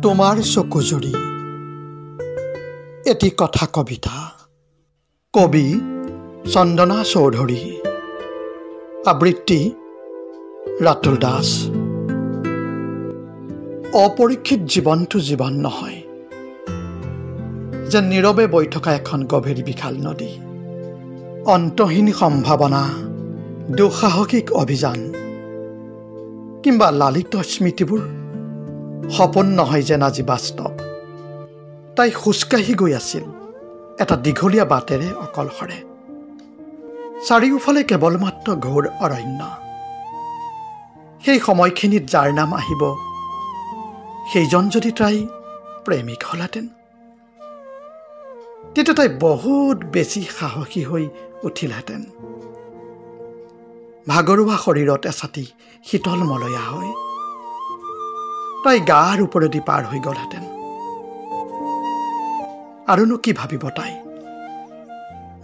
তোমাৰ চকুজুৰি এটি কথা কবিতা। কবি চন্দনা চৌধুৰী, আবৃত্তি ৰাতুল দাস। অপৰীক্ষিত জীৱনটো জীৱন নহয়, যেন নীৰৱে বৈ থকা এখন গভীৰ বিশাল নদী। অন্তহীন সম্ভাৱনা, দুঃসাহসিক অভিযান কিংবা লালিত স্মৃতিবোৰ সপোন নহয় যেন আজি বাস্তৱ। তাই খোজকাঢ়ি গৈ আছিল এটা দীঘলীয়া বাটেৰে অকলশৰে। চাৰিওফালে কেৱল মাত্ৰ ঘোৰ অৰণ্য। সেই সময়খিনিত যাৰ নাম আহিব, সেইজন যদি তাই প্ৰেমিক হলহেঁতেন, তেতিয়া তাই বহুত বেছি সাহসী হৈ উঠিলহেঁতেন। ভাগৰুৱা শৰীৰত এছাতি শীতল মলয়া হৈ তাই গাৰ ওপৰেদি পাৰ হৈ গলহেঁতেন। আৰুনো কি ভাবিব তাই?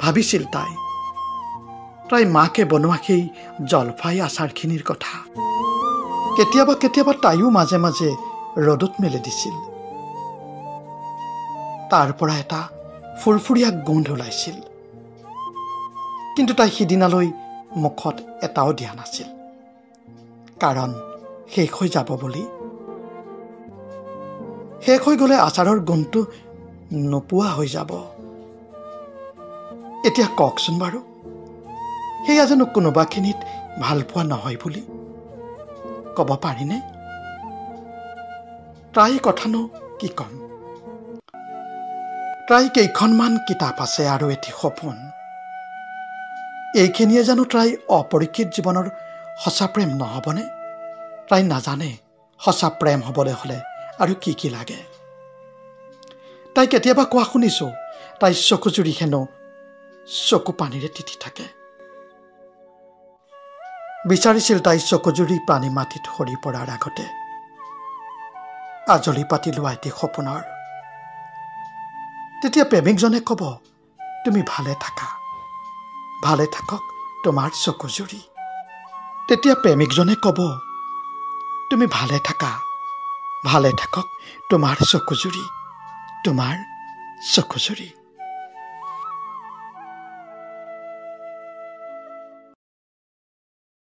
ভাবিছিল তাই মাকে বনোৱা সেই জলফাই আচাৰখিনিৰ কথা। কেতিয়াবা কেতিয়াবা তাইও মাজে মাজে ৰ'দত মেলি দিছিল। তাৰ পৰা এটা ফুৰফুৰীয়া গোন্ধ ওলাইছিল, কিন্তু তাই সিদিনালৈ মুখত এটাও দিয়া নাছিল, কাৰণ শেষ হৈ যাব বুলি। শেষ হৈ গ'লে আচাৰৰ গোন্ধটো নোপোৱা হৈ যাব। এতিয়া কওকচোন বাৰু, সেয়া জানো কোনোবাখিনিত ভাল পোৱা নহয় বুলি ক'ব পাৰিনে? তাই কথানো কি ক'ম? তাই কেইখনমান কিতাপ আছে আৰু এটি সপোন। এইখিনিয়ে জানো তাই অপৰীক্ষিত জীৱনৰ সঁচা প্ৰেম নহ'বনে? তাই নাজানে সঁচা প্ৰেম হ'বলৈ হ'লে আৰু কি কি লাগে। তাই কেতিয়াবা কোৱা শুনিছোঁ, তাই চকুজুৰি হেনো চকু পানীৰে তিতি থাকে। বিচাৰিছিল তাই চকুজুৰি পানী মাটিত সৰি পৰাৰ আগতে আজলি পাতি লোৱা এটি সপোনৰ। তেতিয়া প্ৰেমিকজনে ক'ব, তুমি ভালে থাকা, ভালে থাকক তোমাৰ চকুজুৰি। তেতিয়া প্ৰেমিকজনে ক'ব, তুমি ভালে থাকা, ভালে থাকক তোমাৰ চকুজুৰি, তোমাৰ চকুজুৰি।